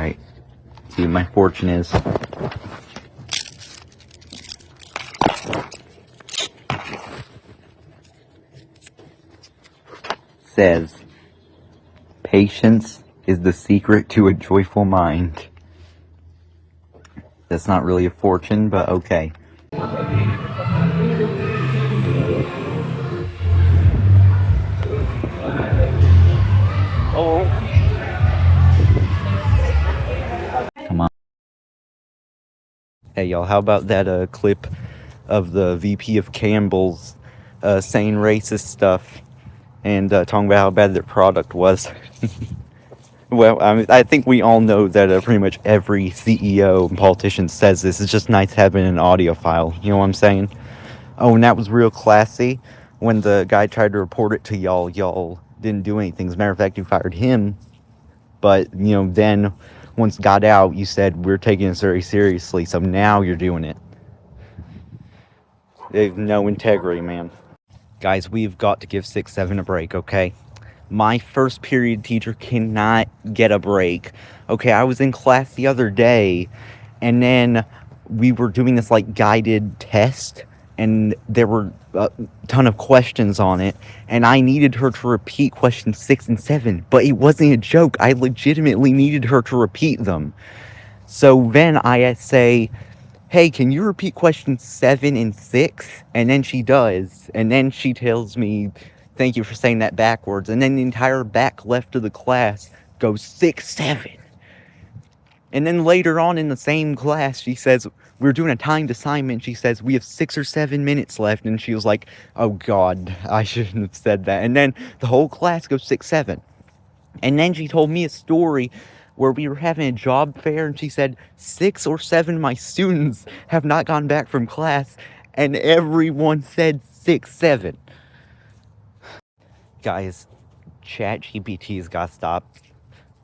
Alright. See what my fortune is. Says, patience is the secret to a joyful mind. That's not really a fortune, but okay. Oh. Come on. Hey y'all, how about that clip of the VP of Campbell's saying racist stuff and talking about how bad their product was? Well, I mean, I think we all know that pretty much every CEO and politician says this. It's just nice having an audio file. You know what I'm saying? Oh, and that was real classy. When the guy tried to report it to y'all, y'all didn't do anything. As a matter of fact, you fired him. But, you know, then once it got out, you said, we're taking this very seriously. So now you're doing it. There's no integrity, man. Guys, we've got to give 6-7 a break, okay? My first period teacher cannot get a break. Okay, I was in class the other day, and then we were doing this, like, guided test, and there were a ton of questions on it, and I needed her to repeat questions 6 and 7, but it wasn't a joke. I legitimately needed her to repeat them. So then I say, hey, can you repeat questions 7 and 6? And then she does, and then she tells me, thank you for saying that backwards. And then the entire back left of the class goes 6, 7. And then later on in the same class, she says, we're doing a timed assignment. She says, we have 6 or 7 minutes left. And she was like, oh God, I shouldn't have said that. And then the whole class goes 6, 7. And then she told me a story where we were having a job fair. And she said, 6 or 7 of my students have not gone back from class. And everyone said 6, 7. Guys, ChatGPT's got to stop.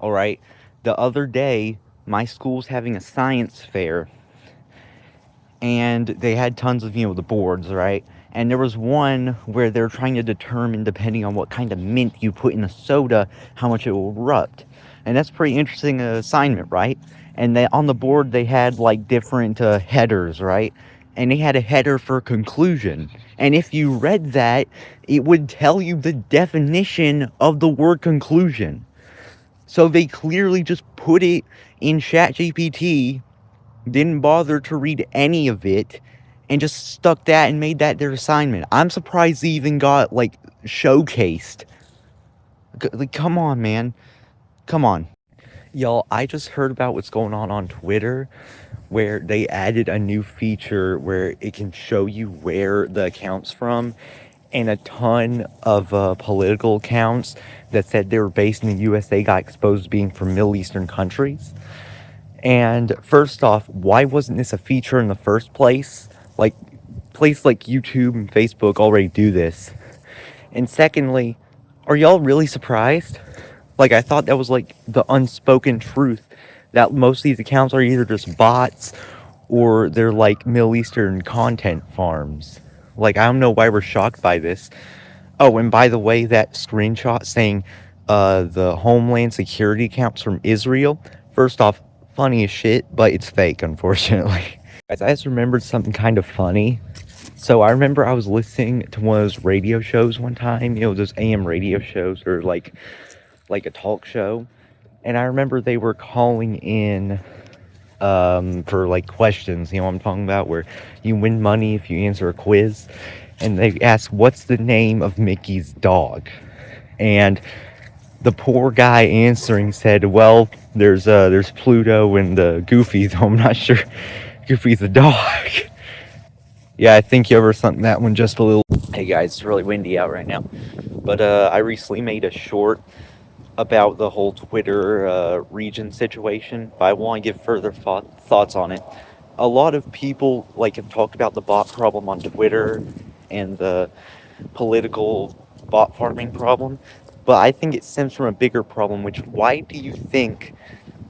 Alright, the other day, my school's having a science fair, and they had tons of, the boards, right? And there was one where they're trying to determine, depending on what kind of mint you put in a soda, how much it will erupt. And that's a pretty interesting assignment, right? And on the board, they had, like, different headers, right? And they had a header for conclusion. And if you read that, it would tell you the definition of the word conclusion. So they clearly just put it in ChatGPT, didn't bother to read any of it, and just stuck that and made that their assignment. I'm surprised they even got, like, showcased. Like, come on, man. Come on. Y'all, I just heard about what's going on Twitter, where they added a new feature where it can show you where the account's from, and a ton of political accounts that said they were based in the USA got exposed as being from Middle Eastern countries. And first off, why wasn't this a feature in the first place? Like, places like YouTube and Facebook already do this. And secondly, are y'all really surprised? Like, I thought that was, like, the unspoken truth, that most of these accounts are either just bots or they're, like, Middle Eastern content farms. Like, I don't know why we're shocked by this. Oh, and by the way, that screenshot saying the Homeland Security accounts from Israel, first off, funny as shit, but it's fake, unfortunately. Guys, I just remembered something kind of funny. So I remember I was listening to one of those radio shows one time, those AM radio shows, or like a talk show. And I remember they were calling in for, like, questions, what I'm talking about, where you win money if you answer a quiz. And they asked, what's the name of Mickey's dog? And the poor guy answering said, well, there's Pluto and Goofy, though I'm not sure Goofy's a dog. Yeah, I think you overthunk that one just a little. Hey guys, it's really windy out right now. But I recently made a short about the whole Twitter region situation, but I want to give further thoughts on it. A lot of people have talked about the bot problem on Twitter and the political bot farming problem, but I think it stems from a bigger problem, which, why do you think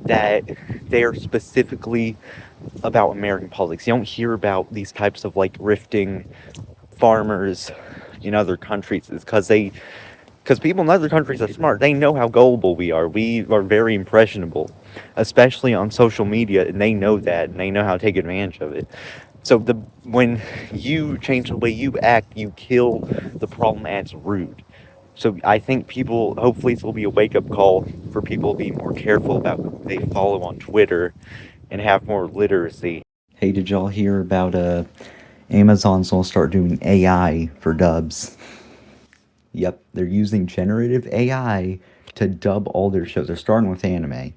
that they are specifically about American politics? You don't hear about these types of rifting farmers in other countries. It's because people in other countries are smart. They know how gullible we are. We are very impressionable. especially on social media, and they know that, and they know how to take advantage of it. So when you change the way you act, you kill the problem at its root. So I think people, hopefully this will be a wake-up call for people to be more careful about who they follow on Twitter and have more literacy. Hey, did y'all hear about Amazon's gonna start doing AI for dubs? Yep, they're using generative AI to dub all their shows. They're starting with anime.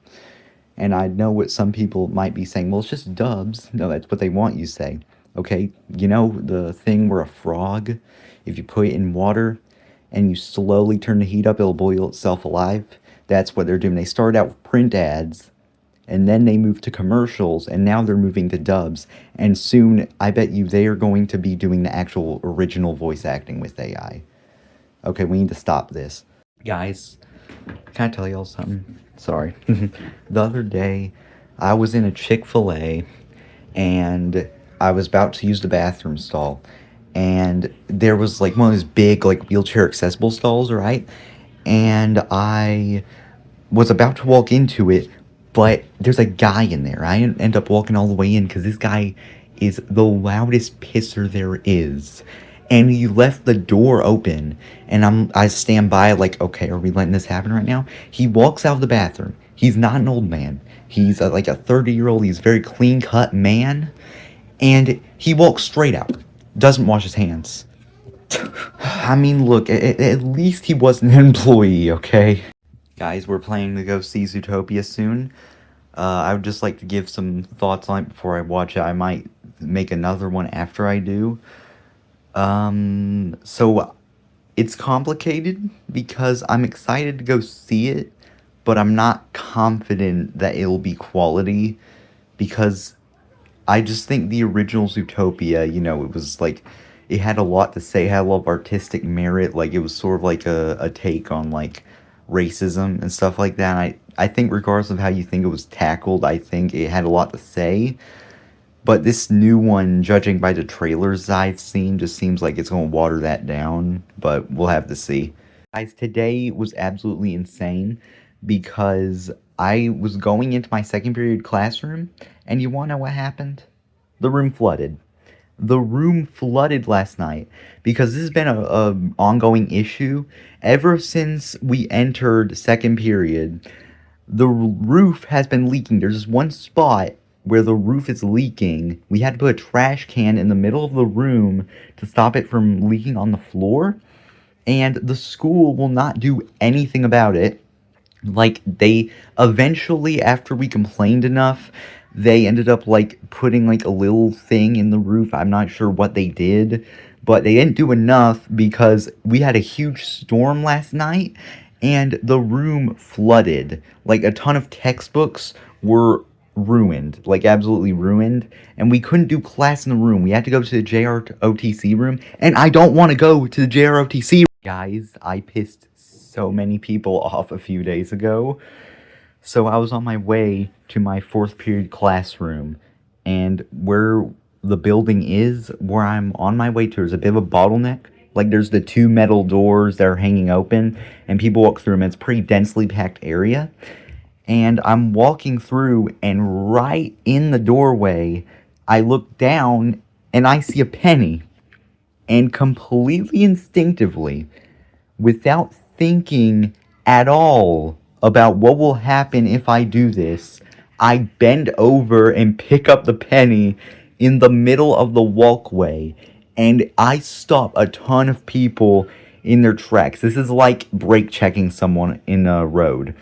And I know what some people might be saying, well, it's just dubs. No, that's what they want you to say. Okay, you know the thing where a frog, if you put it in water and you slowly turn the heat up, it'll boil itself alive? That's what they're doing. They started out with print ads, and then they moved to commercials, and now they're moving to dubs. And soon, I bet you they are going to be doing the actual original voice acting with AI. Okay, we need to stop this. Guys, can I tell y'all something? Sorry. The other day, I was in a Chick-fil-A, and I was about to use the bathroom stall, and there was like one of those big like wheelchair accessible stalls, right? And I was about to walk into it, but there's a guy in there. I end up walking all the way in because this guy is the loudest pisser there is. And he left the door open, and I stand by like, okay, are we letting this happen right now? He walks out of the bathroom. He's not an old man. He's like a 30-year-old. He's a very clean-cut man, and he walks straight out. Doesn't wash his hands. I mean, look, at least he wasn't an employee, okay? Guys, we're planning to go see Zootopia soon. I would just like to give some thoughts on it before I watch it. I might make another one after I do. So it's complicated because I'm excited to go see it, but I'm not confident that it'll be quality because I just think the original Zootopia, you know, it was like, it had a lot to say, it had a lot of artistic merit, like it was sort of like a take on like racism and stuff like that. And I think regardless of how you think it was tackled, I think it had a lot to say. But this new one, judging by the trailers I've seen, just seems like it's going to water that down. But we'll have to see. Guys, today was absolutely insane because I was going into my second period classroom, and you want to know what happened? The room flooded. The room flooded last night because this has been a ongoing issue ever since we entered second period. The roof has been leaking. There's this one spot where the roof is leaking. We had to put a trash can in the middle of the room to stop it from leaking on the floor. And the school will not do anything about it. Like, they eventually, after we complained enough, they ended up, like, putting, like, a little thing in the roof. I'm not sure what they did, but they didn't do enough because we had a huge storm last night, and the room flooded. Like, a ton of textbooks were ruined, like absolutely ruined, and we couldn't do class in the room. We had to go to the JROTC room, and I don't want to go to the JROTC. Guys, I pissed so many people off a few days ago. So I was on my way to my fourth period classroom, and where the building is, where I'm on my way to, is a bit of a bottleneck. Like, there's the two metal doors that are hanging open, and people walk through them. It's a pretty densely packed area. And I'm walking through, and right in the doorway, I look down, and I see a penny. And completely instinctively, without thinking at all about what will happen if I do this, I bend over and pick up the penny in the middle of the walkway. And I stop a ton of people in their tracks. This is like brake checking someone in a road.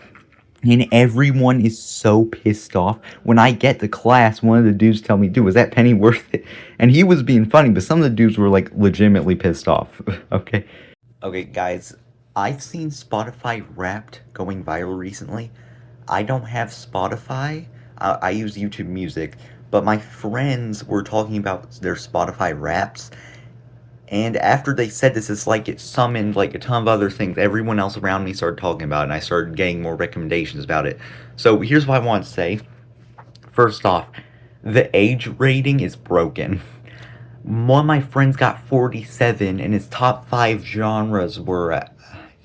And everyone is so pissed off. When I get to class, one of the dudes tell me, dude, was that penny worth it? And he was being funny, but some of the dudes were, like, legitimately pissed off. Okay? Okay, guys, I've seen Spotify Wrapped going viral recently. I don't have Spotify. I use YouTube Music. But my friends were talking about their Spotify Wraps. And after they said this, it's like it summoned like a ton of other things. Everyone else around me started talking about it, and I started getting more recommendations about it. So here's what I want to say. First off, the age rating is broken. One of my friends got 47, and his top 5 genres were, I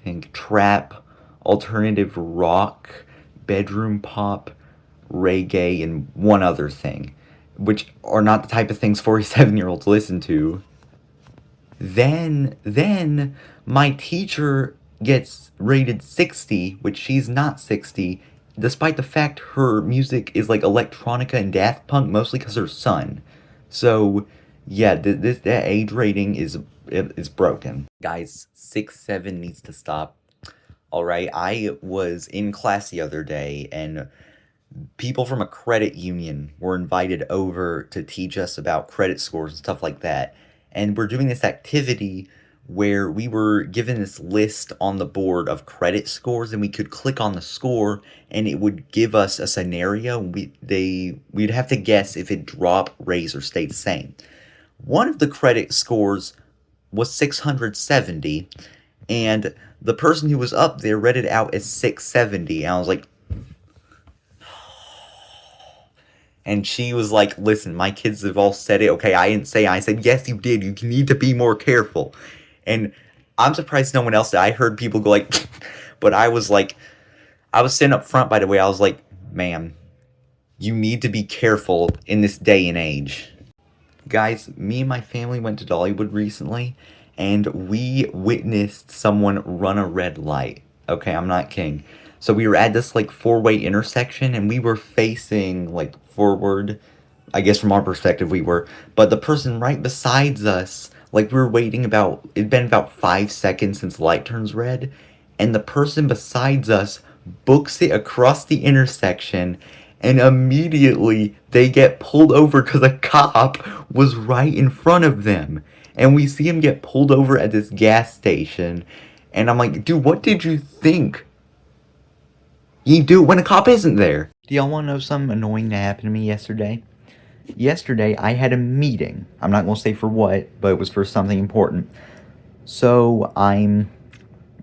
think, trap, alternative rock, bedroom pop, reggae, and one other thing, which are not the type of things 47-year-olds listen to. Then my teacher gets rated 60, which she's not 60, despite the fact her music is like electronica and Daft Punk, mostly because her son. So, yeah, that age rating is broken. Guys, 6'7" needs to stop. Alright, I was in class the other day, and people from a credit union were invited over to teach us about credit scores and stuff like that. And we're doing this activity where we were given this list on the board of credit scores, and we could click on the score and it would give us a scenario. We'd have to guess if it dropped, raised, or stayed the same. One of the credit scores was 670, and the person who was up there read it out as 670, and I was like, and she was like, listen, my kids have all said it. Okay, I didn't say it. I said, yes, you did. You need to be more careful. And I'm surprised no one else did. I heard people go like, but I was sitting up front, by the way. I was like, ma'am, you need to be careful in this day and age. Guys, me and my family went to Dollywood recently, and we witnessed someone run a red light. Okay, I'm not kidding. So we were at this like 4-way intersection, and we were facing like forward. I guess from our perspective we were. But the person right beside us, like we were waiting it'd been about 5 seconds since the light turns red, and the person beside us books it across the intersection, and immediately they get pulled over because a cop was right in front of them. And we see him get pulled over at this gas station, and I'm like, dude, what did you think you do when a cop isn't there? Do y'all want to know something annoying that happened to me yesterday? Yesterday, I had a meeting. I'm not going to say for what, but it was for something important. So, I'm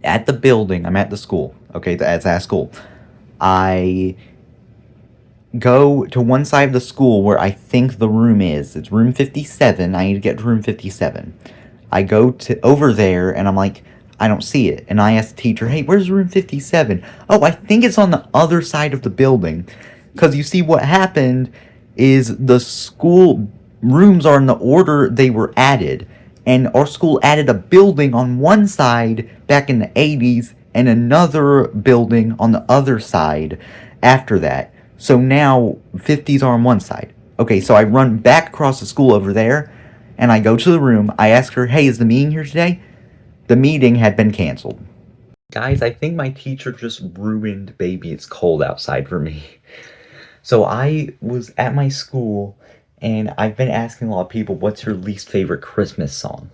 at the building. I'm at the school. Okay, that's at school. I go to one side of the school where I think the room is. It's room 57. I need to get to room 57. I go to over there, and I'm like, I don't see it. And I asked the teacher, hey, where's room 57? Oh, I think it's on the other side of the building. Because you see, what happened is the school rooms are in the order they were added. And our school added a building on one side back in the 80s and another building on the other side after that. So now 50s are on one side. Okay, so I run back across the school over there, and I go to the room. I ask her, hey, is the meeting here today? The meeting had been canceled. Guys, I think my teacher just ruined Baby It's Cold Outside for me. So I was at my school, and I've been asking a lot of people, what's your least favorite Christmas song?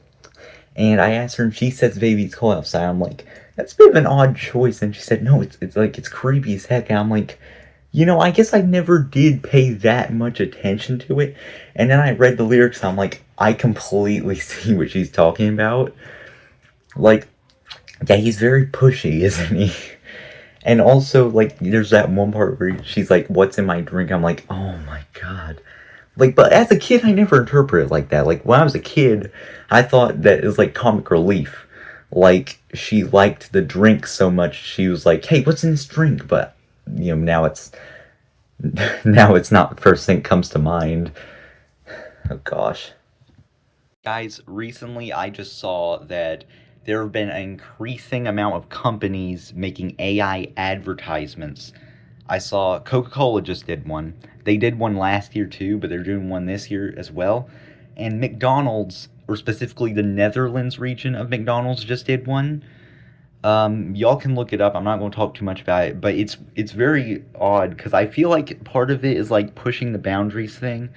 And I asked her, and she says Baby It's Cold Outside. I'm like, that's a bit of an odd choice. And she said, no, it's creepy as heck. And I'm like, you know, I guess I never did pay that much attention to it. And then I read the lyrics, and I'm like, I completely see what she's talking about. Like, yeah, he's very pushy, isn't he? And also, like, there's that one part where she's like, what's in my drink? I'm like, oh my god. Like, but as a kid, I never interpreted it like that. Like, when I was a kid, I thought that it was like comic relief. Like, she liked the drink so much, she was like, hey, what's in this drink? But, you know, now it's not the first thing that comes to mind. Oh gosh. Guys, recently I just saw that there have been an increasing amount of companies making AI advertisements. I saw Coca-Cola just did one. They did one last year too, but they're doing one this year as well. And McDonald's, or specifically the Netherlands region of McDonald's, just did one. Y'all can look it up. I'm not going to talk too much about it, but it's very odd, because I feel like part of it is like pushing the boundaries thing.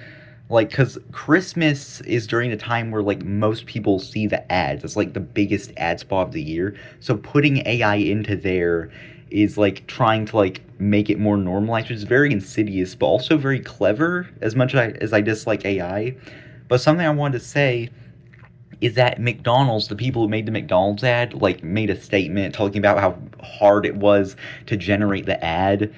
Like, because Christmas is during the time where, like, most people see the ads. It's, like, the biggest ad spot of the year. So putting AI into there is, like, trying to, like, make it more normalized, which is very insidious, but also very clever, as much as I dislike AI. But something I wanted to say is that McDonald's, the people who made the McDonald's ad, like, made a statement talking about how hard it was to generate the ad.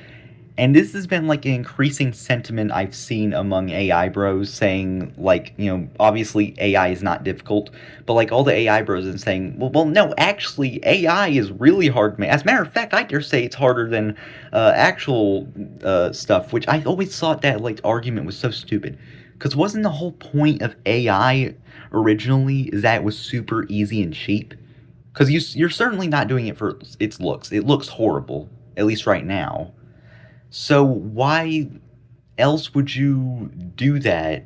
And this has been like an increasing sentiment I've seen among AI bros saying, like, obviously AI is not difficult, but like all the AI bros are saying, well, no, actually AI is really hard to make. As a matter of fact, I dare say it's harder than actual stuff, which I always thought that like argument was so stupid. Because wasn't the whole point of AI originally is that it was super easy and cheap? Because you're certainly not doing it for its looks. It looks horrible, at least right now. So why else would you do that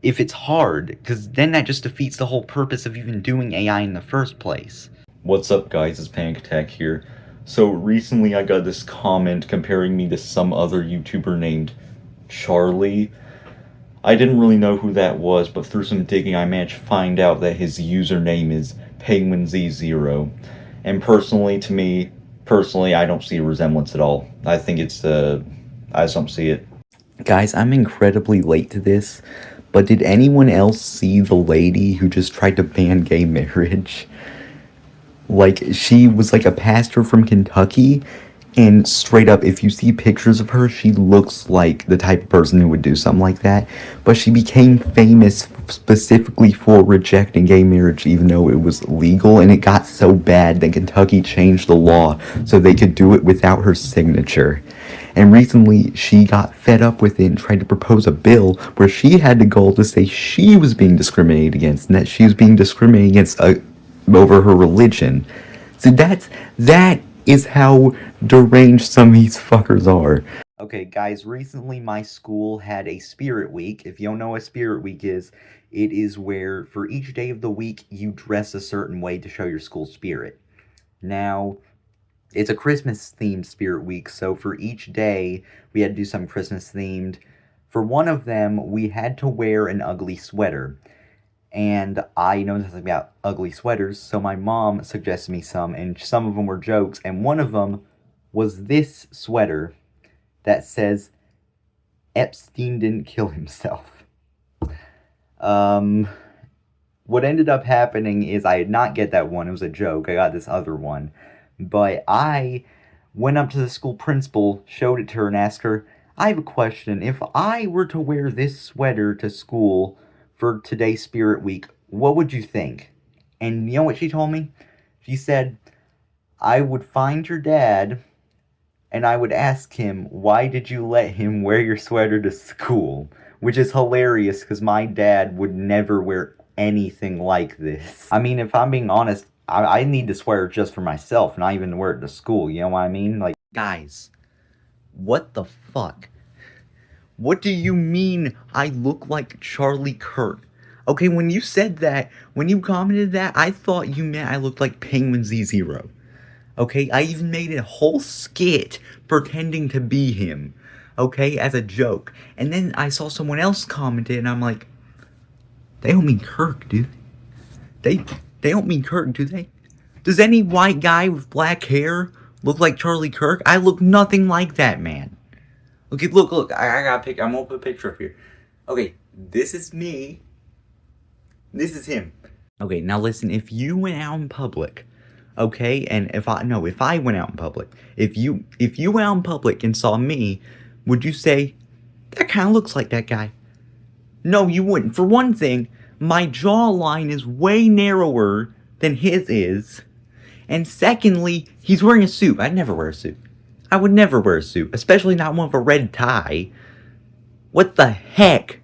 if it's hard? Because then that just defeats the whole purpose of even doing AI in the first place. What's up, guys? It's Panic Attack here. So recently I got this comment comparing me to some other YouTuber named Charlie. I didn't really know who that was, but through some digging I managed to find out that his username is PenguinZ0. And personally, I don't see a resemblance at all. I think I just don't see it. Guys, I'm incredibly late to this, but did anyone else see the lady who just tried to ban gay marriage? Like, she was like a pastor from Kentucky, and straight up, if you see pictures of her, she looks like the type of person who would do something like that. But she became famous specifically for rejecting gay marriage, even though it was legal, and it got so bad that Kentucky changed the law so they could do it without her signature. And recently, she got fed up with it and tried to propose a bill where she had the goal to say she was being discriminated against, and that she was being discriminated against over her religion. So that is how deranged some of these fuckers are. Okay, guys, recently my school had a spirit week. If you don't know what spirit week is, it is where for each day of the week you dress a certain way to show your school spirit. Now, it's a Christmas themed spirit week, so for each day we had to do something Christmas themed. For one of them, we had to wear an ugly sweater. And I know nothing about ugly sweaters, so my mom suggested me some, and some of them were jokes, and one of them was this sweater that says, Epstein didn't kill himself. What ended up happening is I did not get that one, it was a joke, I got this other one. But I went up to the school principal, showed it to her, and asked her, I have a question, if I were to wear this sweater to school for today's Spirit Week, what would you think? And you know what she told me? She said, I would find your dad, and I would ask him, why did you let him wear your sweater to school? Which is hilarious, because my dad would never wear anything like this. I mean, if I'm being honest, I need to swear just for myself, not even to wear it to school, you know what I mean? Like, guys, what the fuck? What do you mean I look like Charlie Kirk? Okay, when you said that, when you commented that, I thought you meant I looked like PenguinZ0. Okay, I even made a whole skit pretending to be him. Okay, as a joke. And then I saw someone else commented, and I'm like, they don't mean Kirk, do they? They don't mean Kirk, do they? Does any white guy with black hair look like Charlie Kirk? I look nothing like that man. Okay, look, I got a picture. I'm gonna put a picture up here. Okay, this is me. This is him. Okay, now listen, if you went out in public, okay, and if I went out in public, if you went out in public and saw me, would you say, that kind of looks like that guy? No, you wouldn't. For one thing, my jawline is way narrower than his is. And secondly, he's wearing a suit. I'd never wear a suit. I would never wear a suit, especially not one with a red tie. What the heck?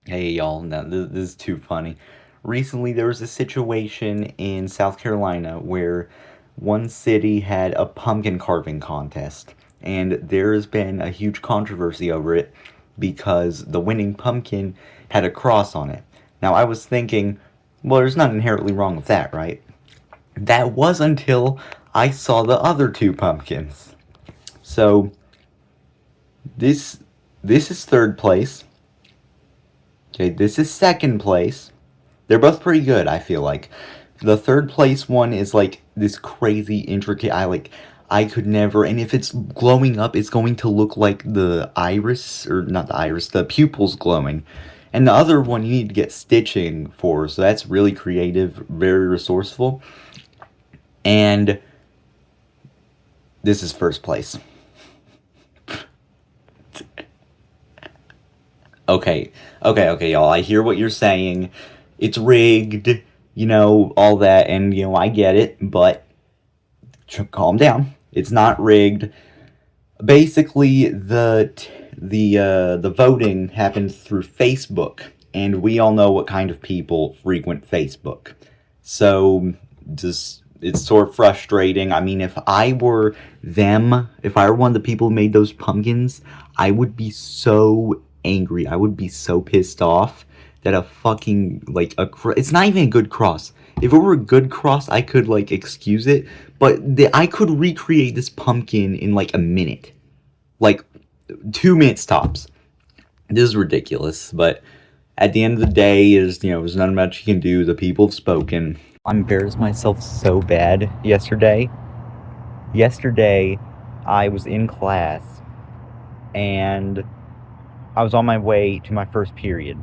Hey y'all, now this is too funny. Recently there was a situation in South Carolina where one city had a pumpkin carving contest. And there has been a huge controversy over it because the winning pumpkin had a cross on it. Now I was thinking, well, there's nothing inherently wrong with that, right? That was until I saw the other two pumpkins. So, this is third place. Okay, this is second place. They're both pretty good, I feel like. The third place one is like this crazy intricate, I could never, and if it's glowing up, it's going to look like the iris, or not the iris, the pupils glowing. And the other one you need to get stitching for, so that's really creative, very resourceful. And this is first place. Okay, okay, y'all. I hear what you're saying. It's rigged, you know, all that, and, you know, I get it, but calm down. It's not rigged. Basically, the voting happens through Facebook, and we all know what kind of people frequent Facebook. So, just it's sort of frustrating. I mean, if I were them, if I were one of the people who made those pumpkins, I would be so angry. I would be so pissed off that a fucking, like, it's not even a good cross. If it were a good cross, I could, like, excuse it, but I could recreate this pumpkin in, like, a minute. Like, 2 minutes tops. This is ridiculous, but at the end of the day, there's not much you can do. The people have spoken. I embarrassed myself so bad yesterday. Yesterday, I was in class, and I was on my way to my first period.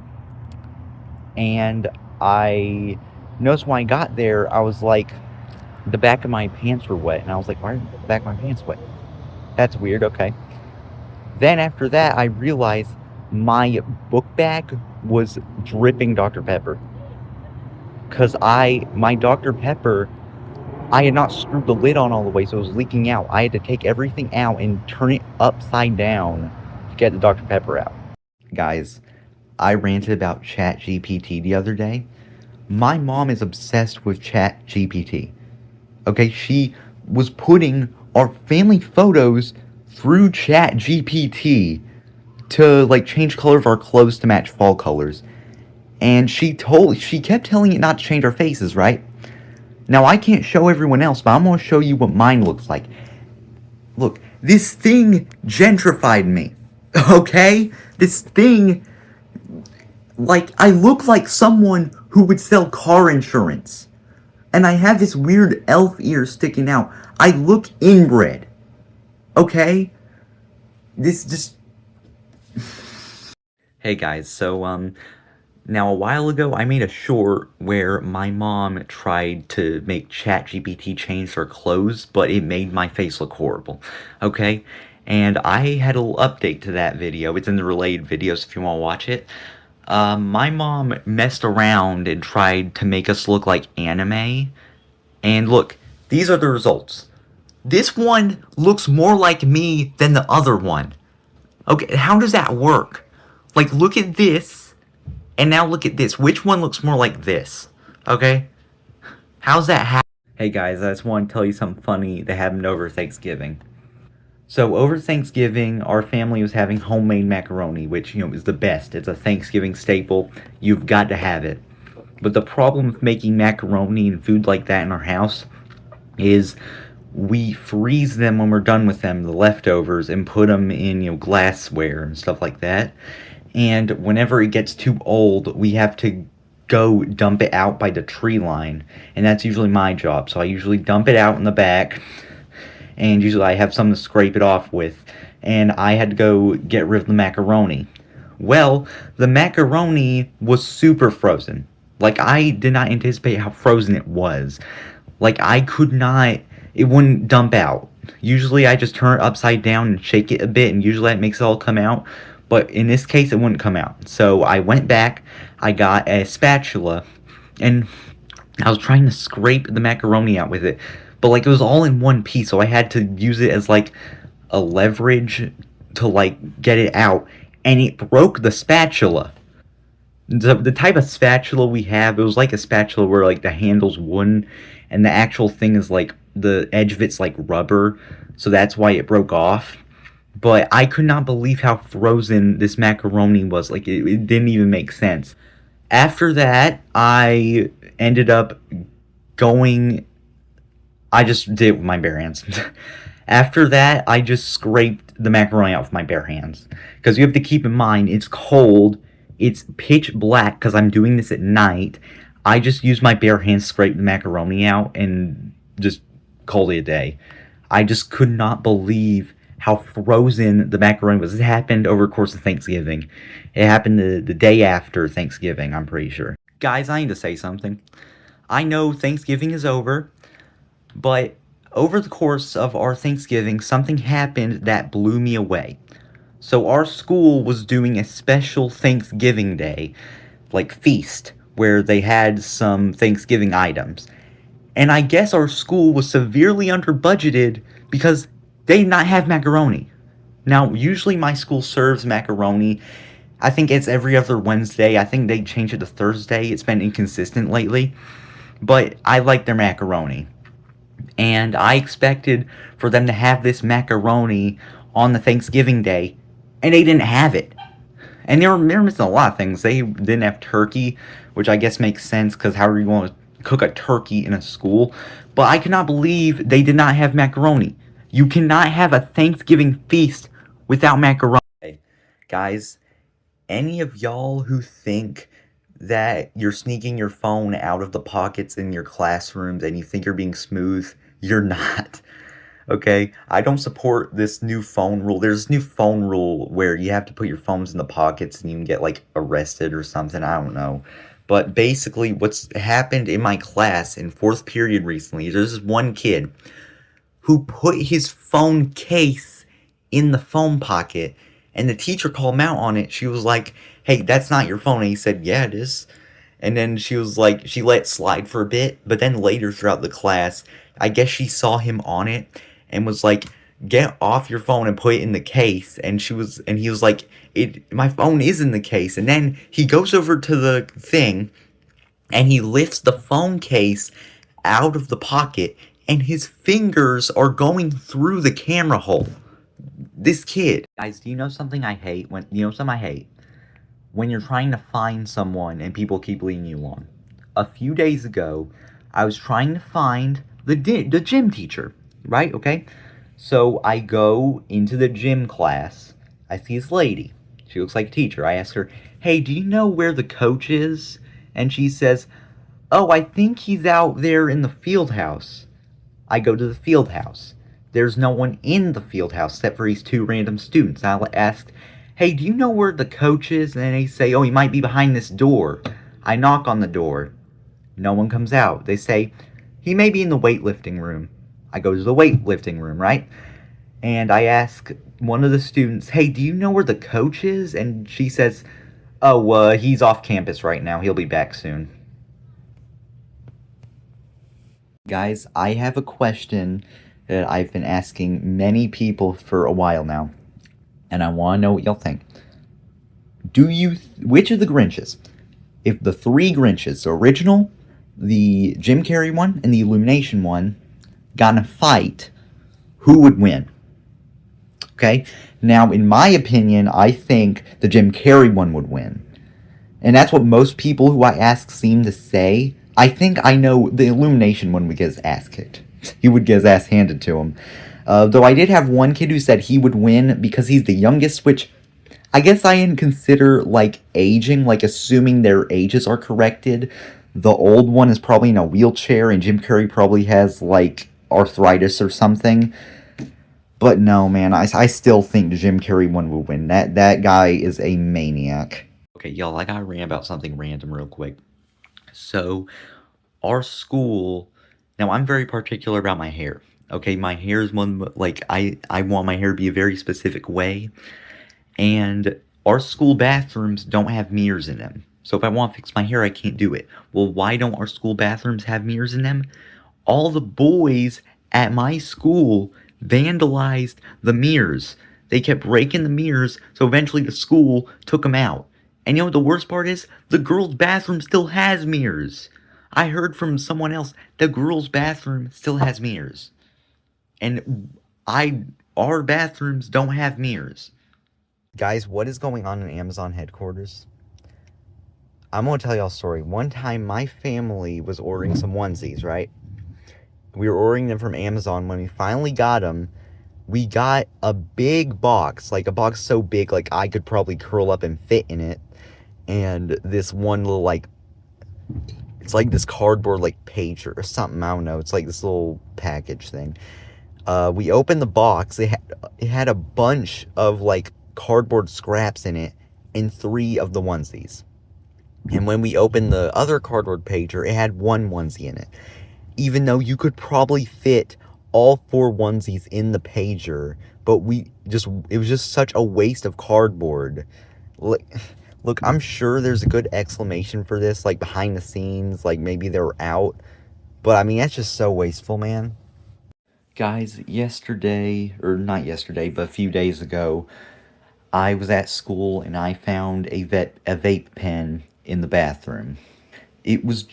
And I noticed when I got there, I was like, the back of my pants were wet. And I was like, why are the back of my pants wet? That's weird, okay. Then after that, I realized my book bag was dripping Dr. Pepper. Because my Dr. Pepper, I had not screwed the lid on all the way, so it was leaking out. I had to take everything out and turn it upside down to get the Dr. Pepper out. Guys, I ranted about ChatGPT the other day. My mom is obsessed with ChatGPT. Okay, she was putting our family photos through ChatGPT to, like, change color of our clothes to match fall colors. And she kept telling it not to change our faces, right? Now, I can't show everyone else, but I'm going to show you what mine looks like. Look, this thing gentrified me, okay? This thing, like, I look like someone who would sell car insurance. And I have this weird elf ear sticking out. I look inbred, okay? This just... Hey guys, so, now, a while ago, I made a short where my mom tried to make ChatGPT change her clothes, but it made my face look horrible, okay? And I had a little update to that video. It's in the related videos if you want to watch it. My mom messed around and tried to make us look like anime. And look, these are the results. This one looks more like me than the other one. Okay, how does that work? Like, look at this. And now look at this. Which one looks more like this? Okay? How's that happen? Hey guys, I just want to tell you something funny that happened over Thanksgiving. So over Thanksgiving, our family was having homemade macaroni, which, is the best. It's a Thanksgiving staple. You've got to have it. But the problem with making macaroni and food like that in our house is we freeze them when we're done with them, the leftovers, and put them in, glassware and stuff like that. And whenever it gets too old, we have to go dump it out by the tree line. And that's usually my job. So I usually dump it out in the back. And usually I have something to scrape it off with. And I had to go get rid of the macaroni. Well, the macaroni was super frozen. Like, I did not anticipate how frozen it was. Like, it wouldn't dump out. Usually I just turn it upside down and shake it a bit. And usually that makes it all come out. But in this case, it wouldn't come out. So I went back, I got a spatula, and I was trying to scrape the macaroni out with it. But, like, it was all in one piece, so I had to use it as, like, a leverage to, like, get it out. And it broke the spatula. The type of spatula we have, it was like a spatula where, like, the handle's wooden, and the actual thing is, like, the edge of it's, like, rubber. So that's why it broke off. But I could not believe how frozen this macaroni was. Like, it didn't even make sense. After that, I ended up I just did it with my bare hands. After that, I just scraped the macaroni out with my bare hands. Because you have to keep in mind, it's cold. It's pitch black because I'm doing this at night. I just used my bare hands to scrape the macaroni out and just called it a day. I just could not believe how frozen the macaroni was. It happened over the course of Thanksgiving. It happened the day after Thanksgiving, I'm pretty sure. Guys, I need to say something. I know Thanksgiving is over, but over the course of our Thanksgiving, something happened that blew me away. So our school was doing a special Thanksgiving Day, like feast, where they had some Thanksgiving items. And I guess our school was severely under budgeted because they did not have macaroni. Now, usually my school serves macaroni. I think it's every other Wednesday. I think they changed it to Thursday. It's been inconsistent lately. But I like their macaroni. And I expected for them to have this macaroni on the Thanksgiving Day, and they didn't have it. And they were missing a lot of things. They didn't have turkey, which I guess makes sense because how are you going to cook a turkey in a school? But I cannot believe they did not have macaroni. You cannot have a Thanksgiving feast without macaroni. Guys, any of y'all who think that you're sneaking your phone out of the pockets in your classrooms and you think you're being smooth, you're not. Okay? I don't support this new phone rule. There's this new phone rule where you have to put your phones in the pockets and you can get, like, arrested or something. I don't know. But basically, what's happened in my class in 4th period recently, there's this one kid who put his phone case in the phone pocket, and the teacher called him out on it. She was like, hey, that's not your phone. And he said, yeah, it is. And then she was like, she let it slide for a bit, but then later throughout the class, I guess she saw him on it and was like, get off your phone and put it in the case. And he was like, my phone is in the case. And then he goes over to the thing and he lifts the phone case out of the pocket and his fingers are going through the camera hole. This kid. Guys, do you know something I hate? When you're trying to find someone and people keep leading you on. A few days ago, I was trying to find the gym teacher, right? Okay? So I go into the gym class. I see this lady. She looks like a teacher. I ask her, hey, do you know where the coach is? And she says, oh, I think he's out there in the field house. I go to the field house. There's no one in the field house except for these 2 random students. I asked, hey, do you know where the coach is? And they say, oh, he might be behind this door. I knock on the door. No one comes out. They say, he may be in the weightlifting room. I go to the weightlifting room, right? And I ask one of the students, hey, do you know where the coach is? And she says, oh, he's off campus right now. He'll be back soon. Guys, I have a question that I've been asking many people for a while now, and I want to know what y'all think. Which of the Grinches, if the 3 Grinches, the original, the Jim Carrey one, and the Illumination one, got in a fight, who would win? Okay? Now, in my opinion, I think the Jim Carrey one would win. And that's what most people who I ask seem to say. I think I know the Illumination one would get his ass kicked. He would get his ass handed to him. Though I did have one kid who said he would win because he's the youngest, which I guess I didn't consider, like, aging, like, assuming their ages are corrected. The old one is probably in a wheelchair, and Jim Carrey probably has, like, arthritis or something. But no, man, I still think the Jim Carrey one will win. That guy is a maniac. Okay, y'all, I gotta rant about something random real quick. So, our school... Now, I'm very particular about my hair. Okay, my hair is one... Like, I want my hair to be a very specific way. And our school bathrooms don't have mirrors in them. So if I want to fix my hair, I can't do it. Well, why don't our school bathrooms have mirrors in them? All the boys at my school vandalized the mirrors. They kept breaking the mirrors, so eventually the school took them out. And you know what the worst part is? The girls' bathroom still has mirrors. I heard from someone else, the girls' bathroom still has mirrors. And our bathrooms don't have mirrors. Guys, what is going on in Amazon headquarters? I'm going to tell y'all a story. One time, my family was ordering some onesies, right? We were ordering them from Amazon. When we finally got them, we got a big box. Like, a box so big, like, I could probably curl up and fit in it. And this one little, like... It's like this cardboard, like, pager or something. I don't know. It's like this little package thing. We opened the box. It had a bunch of, like, cardboard scraps in it and 3 of the onesies. And when we opened the other cardboard pager, it had 1 onesie in it. Even though you could probably fit all 4 onesies in the pager, but it was just such a waste of cardboard. Look, I'm sure there's a good explanation for this, like behind the scenes, like maybe they were out, but I mean, that's just so wasteful, man. Guys, yesterday, or not yesterday, but a few days ago, I was at school and I found a vape pen in the bathroom. It was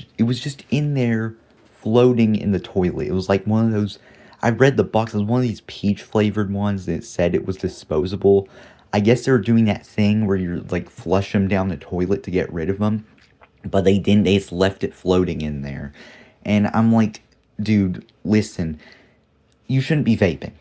just in there floating in the toilet. It was like one of those, I read the box, it was one of these peach flavored ones that said it was disposable. I guess they were doing that thing where you're like flush them down the toilet to get rid of them. But they didn't, they just left it floating in there. And I'm like, dude, listen, you shouldn't be vaping.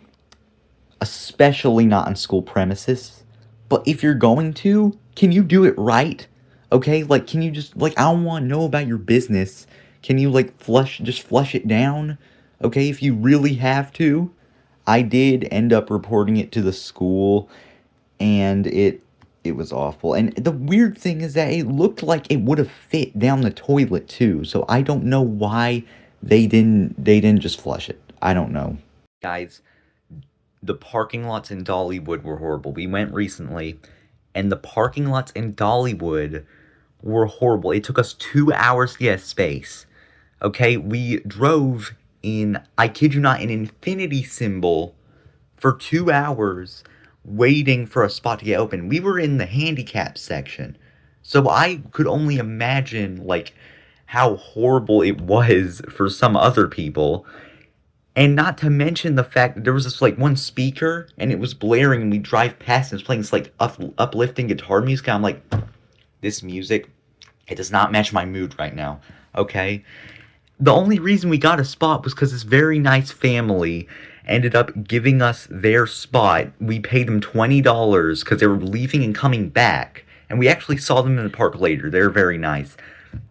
Especially not on school premises. But if you're going to, can you do it right? Okay, like, can you just, like, I don't want to know about your business. Can you, like, just flush it down? Okay, if you really have to. I did end up reporting it to the school, and it was awful. And the weird thing is that it looked like it would have fit down the toilet, too. So I don't know why they didn't just flush it. I don't know. Guys, the parking lots in Dollywood were horrible. We went recently, and the parking lots in Dollywood were horrible. It took us 2 hours to get a space. Okay, we drove in, I kid you not, an infinity symbol for 2 hours waiting for a spot to get open. We were in the handicap section. So I could only imagine, like, how horrible it was for some other people. And not to mention the fact that there was this, like, one speaker, and it was blaring, and we drive past, and it's playing this, like, uplifting guitar music, and I'm like, this music, it does not match my mood right now, okay? The only reason we got a spot was because this very nice family ended up giving us their spot. We paid them $20 because they were leaving and coming back, and we actually saw them in the park later. They were very nice.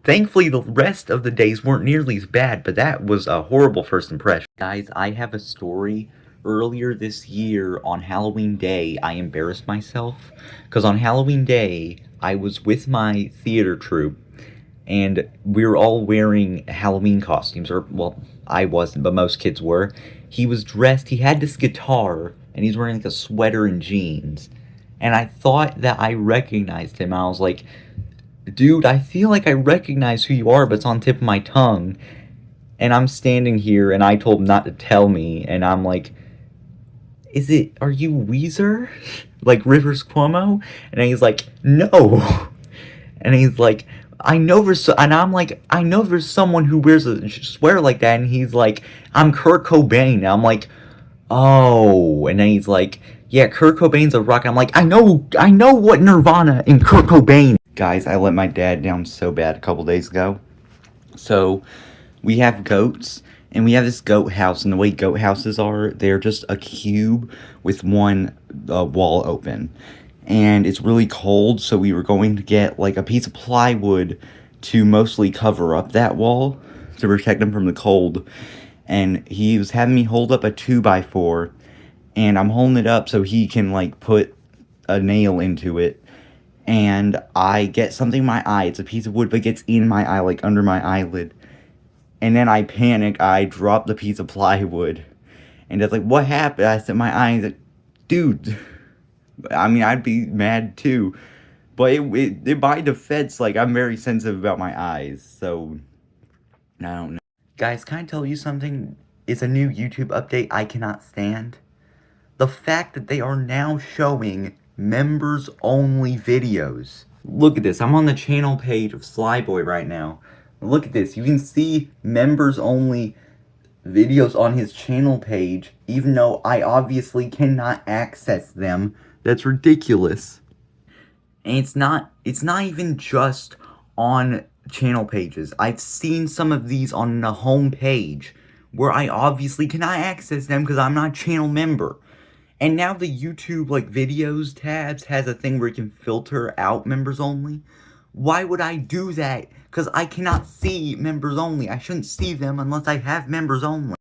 Thankfully, the rest of the days weren't nearly as bad, but that was a horrible first impression. Guys, I have a story. Earlier this year, on Halloween Day, I embarrassed myself. Because on Halloween Day, I was with my theater troupe, and we were all wearing Halloween costumes. Or, well, I wasn't, but most kids were. He was dressed, he had this guitar, and he's wearing like a sweater and jeans. And I thought that I recognized him. I was like, dude, I feel like I recognize who you are, but it's on the tip of my tongue. And I'm standing here, and I told him not to tell me, and I'm like, are you Weezer? Like Rivers Cuomo? And he's like, no. And he's like, and I'm like, I know there's someone who wears a sweater like that, and he's like, I'm Kurt Cobain. And I'm like, oh. And then he's like, yeah, Kurt Cobain's a rock. I'm like, I know what Nirvana and Kurt Cobain. Guys, I let my dad down so bad a couple days ago. So, we have goats, and we have this goat house, and the way goat houses are, they're just a cube with one wall open. And it's really cold, so we were going to get, like, a piece of plywood to mostly cover up that wall to protect him from the cold. And he was having me hold up a 2x4, and I'm holding it up so he can, like, put a nail into it. And I get something in my eye. It's a piece of wood, but it gets in my eye, like, under my eyelid. And then I panic. I drop the piece of plywood. And it's like, what happened? I said, my eye. He's like, dude. I mean, I'd be mad too. But it by defense, like, I'm very sensitive about my eyes. So, I don't know. Guys, can I tell you something? It's a new YouTube update I cannot stand. The fact that they are now showing members-only videos. Look at this. I'm on the channel page of Slyboy right now. Look at this. You can see members-only videos on his channel page, even though I obviously cannot access them. That's ridiculous. And it's not even just on channel pages. I've seen some of these on the home page where I obviously cannot access them because I'm not a channel member. And now the YouTube, like, videos tabs has a thing where you can filter out members only. Why would I do that? Because I cannot see members only. I shouldn't see them unless I have members only.